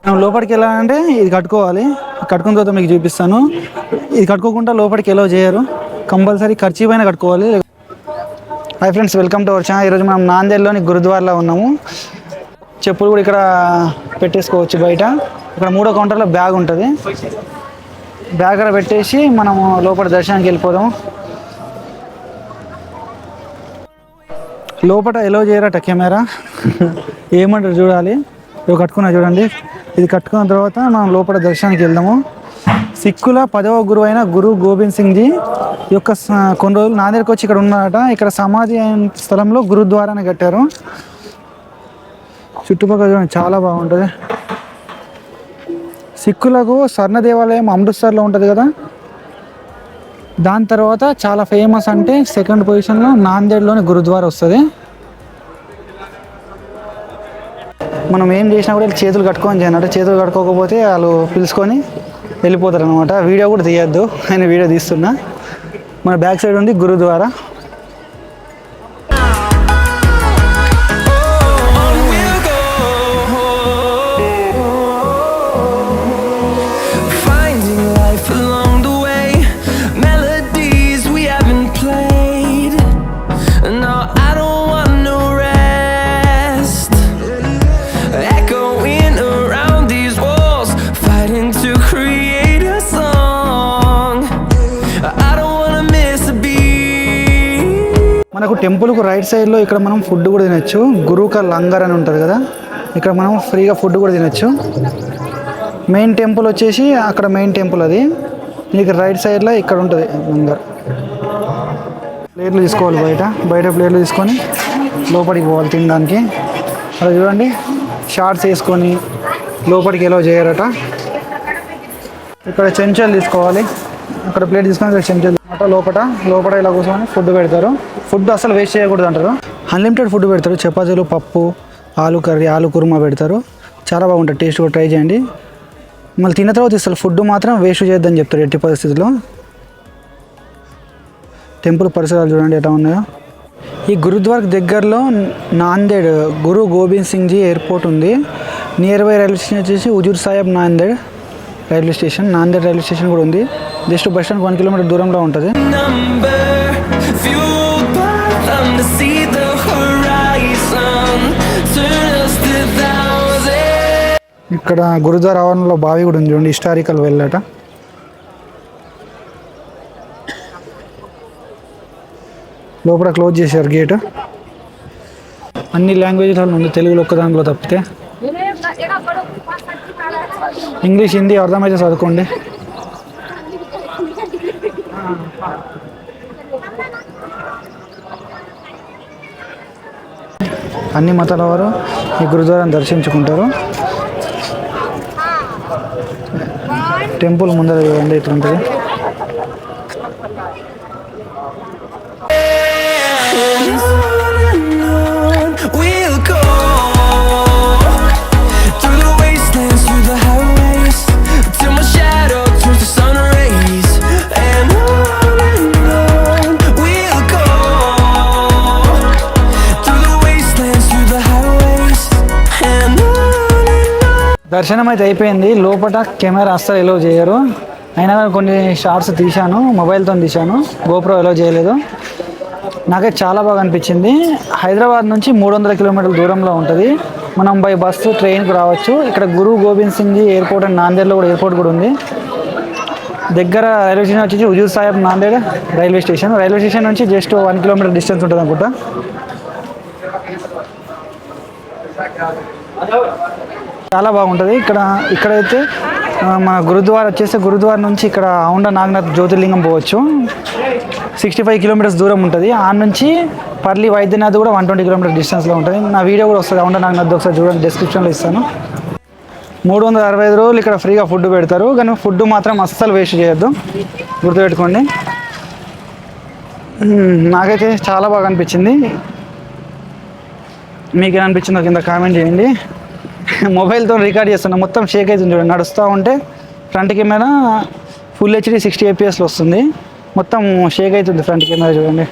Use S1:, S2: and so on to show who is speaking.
S1: మనం లోపలికి వెళ్ళాలంటే ఇది కట్టుకోవాలి. కట్టుకున్న తర్వాత మీకు చూపిస్తాను. ఇది కట్టుకోకుండా లోపలికి ఎలో చేయరు. కంపల్సరీ ఖర్చు పైన కట్టుకోవాలి. Hi friends, welcome to our channel. ఈరోజు మనం నాందేడ్లోని గురుద్వారాలో ఉన్నాము. చెప్పులు కూడా ఇక్కడ పెట్టేసుకోవచ్చు బయట. ఇక్కడ 3వ కౌంటర్లో బ్యాగ్ ఉంటుంది. బ్యాగ్ అక్కడ పెట్టేసి మనము లోపల దర్శనానికి వెళ్ళిపోదాము. లోపల ఎలో చేయరట కెమెరా. ఏమంటారు చూడాలి. ఇవి కట్టుకున్నా చూడండి. ఇది కట్టుకున్న తర్వాత మనం లోపల దర్శనానికి వెళ్దాము. సిక్కుల 10వ గురువు అయిన గురు గోబింద్ సింగ్ జీ యొక్క కొన్ని రోజులు నాందేడ్కి వచ్చి ఇక్కడ ఉన్నారట. ఇక్కడ సమాధి అయిన స్థలంలో గురుద్వారాన్ని కట్టారు. చుట్టుపక్కల చూడండి, చాలా బాగుంటుంది. సిక్కులకు స్వర్ణ దేవాలయం అమృత్సర్లో ఉంటుంది కదా. దాని తర్వాత చాలా ఫేమస్ అంటే సెకండ్ పొజిషన్లో నాందేడ్లోని గురుద్వారా వస్తుంది. మనం ఏం చేసినా కూడా చేతులు కట్టుకొని చేయనట్టు. చేతులు కట్టుకోకపోతే వాళ్ళు పిలుచుకొని వెళ్ళిపోతారు అనమాట. వీడియో కూడా తీయద్దు, నేను వీడియో తీస్తున్నా. మన బ్యాక్ సైడ్ ఉంది గురుద్వారా. మనకు టెంపుల్కు రైట్ సైడ్లో ఇక్కడ మనం ఫుడ్ కూడా తినచ్చు. గురుక లంగర్ అని ఉంటుంది కదా, ఇక్కడ మనం ఫ్రీగా ఫుడ్ కూడా తినచ్చు. మెయిన్ టెంపుల్ వచ్చేసి అక్కడ మెయిన్ టెంపుల్ అది. మీకు రైట్ సైడ్లో ఇక్కడ ఉంటుంది లంగర్. ప్లేట్లు తీసుకోవాలి బయట ప్లేట్లు తీసుకొని లోపలికి పోవాలి తినడానికి. అలా చూడండి, షార్ట్స్ వేసుకొని లోపలికి ఎలా చేయరట. ఇక్కడ చెంచాలు తీసుకోవాలి. అక్కడ ప్లేట్ తీసుకొని ఇక్కడ చెంచాలు లోపల ఇలా కూర్చొని ఫుడ్ పెడతారు. ఫుడ్ అసలు వేస్ట్ చేయకూడదు అంటారు. అన్లిమిటెడ్ ఫుడ్ పెడతారు. చపాతీలు, పప్పు, ఆలు కర్రీ, ఆలు కుర్మా పెడతారు. చాలా బాగుంటుంది. టేస్ట్ కూడా ట్రై చేయండి. మళ్ళీ తిన్న తర్వాత ఇస్తారు. ఫుడ్ మాత్రం వేస్ట్ చేయొద్దని చెప్తారు ఎట్టి పరిస్థితుల్లో. టెంపుల్ పరిసరాలు చూడండి ఎట్లా ఉన్నాయో. ఈ గురుద్వారాకి దగ్గరలో నాందేడ్ గురు గోబింద్ సింగ్ జీ ఎయిర్పోర్ట్ ఉంది. నియర్ బై రైల్వే స్టేషన్ వచ్చేసి Hazur Sahib Nanded railway station. Nanded railway station కూడా ఉంది. జస్ట్ బస్ స్టాండ్ 1 కిలోమీటర్ దూరంలో ఉంటుంది. ఇక్కడ గురుద్వారా ఆవరణలో బావి కూడా ఉంది చూడండి. హిస్టారికల్ వెళ్ళట. లోపల క్లోజ్ చేశారు గేట్. అన్ని లాంగ్వేజ్లో ఉంది, తెలుగులో ఒక్క దాంట్లో తప్పితే. ఇంగ్లీష్, హిందీ అర్థమైతే చదువుకోండి. అన్ని మతాల వారు ఈ గురుద్వారాను దర్శించుకుంటారు. టెంపుల్ ముందర చూడండి ఇట్లుంటుంది. దర్శనం అయితే అయిపోయింది. లోపల కెమెరా అస్సలు ఎలో చేయరు. అయినా కొన్ని షార్ట్స్ తీశాను, మొబైల్తో తీశాను. గోప్రో ఎలో చేయలేదు. నాకైతే చాలా బాగా అనిపించింది. హైదరాబాద్ నుంచి 300 కిలోమీటర్ల దూరంలో ఉంటుంది. మనం బై బస్సు, ట్రైన్కి రావచ్చు. ఇక్కడ గురు గోబింద్ సింగ్ జీ ఎయిర్పోర్ట్ అండ్ నాందేడ్లో కూడా ఎయిర్పోర్ట్ కూడా ఉంది. దగ్గర రైల్వే స్టేషన్ వచ్చేసి Hazur Sahib Nanded railway station. Railway station నుంచి జస్ట్ 1 కిలోమీటర్ డిస్టెన్స్ ఉంటుంది అనుకుంటా. చాలా బాగుంటుంది. ఇక్కడైతే మన గురుద్వారా వచ్చేస్తే గురుద్వారా నుంచి ఇక్కడ ఔండా నాగనాథ్ జ్యోతిర్లింగం పోవచ్చు. 65 కిలోమీటర్స్ దూరం ఉంటుంది. ఆ నుంచి పర్లి వైద్యనాథ్ కూడా 120 కిలోమీటర్ డిస్టెన్స్లో ఉంటుంది. నా వీడియో కూడా వస్తుంది ఔండా నాగనాథ్, ఒకసారి చూడండి, డిస్క్రిప్షన్లో ఇస్తాను. 365 రోజులు ఇక్కడ ఫ్రీగా ఫుడ్ పెడతారు. కానీ ఫుడ్ మాత్రం అస్సలు వేస్ట్ చేయొద్దు, గుర్తుపెట్టుకోండి. నాకైతే చాలా బాగా అనిపించింది. మీకేమనిపించిందో కింద కామెంట్ చేయండి. మొబైల్తో రికార్డ్ చేస్తున్నా, మొత్తం షేక్ అవుతుంది చూడండి. నడుస్తూ ఉంటే ఫ్రంట్ కెమెరా ఫుల్ హెచ్డి 60 APSలో వస్తుంది. మొత్తం షేక్ అవుతుంది ఫ్రంట్ కెమెరా చూడండి.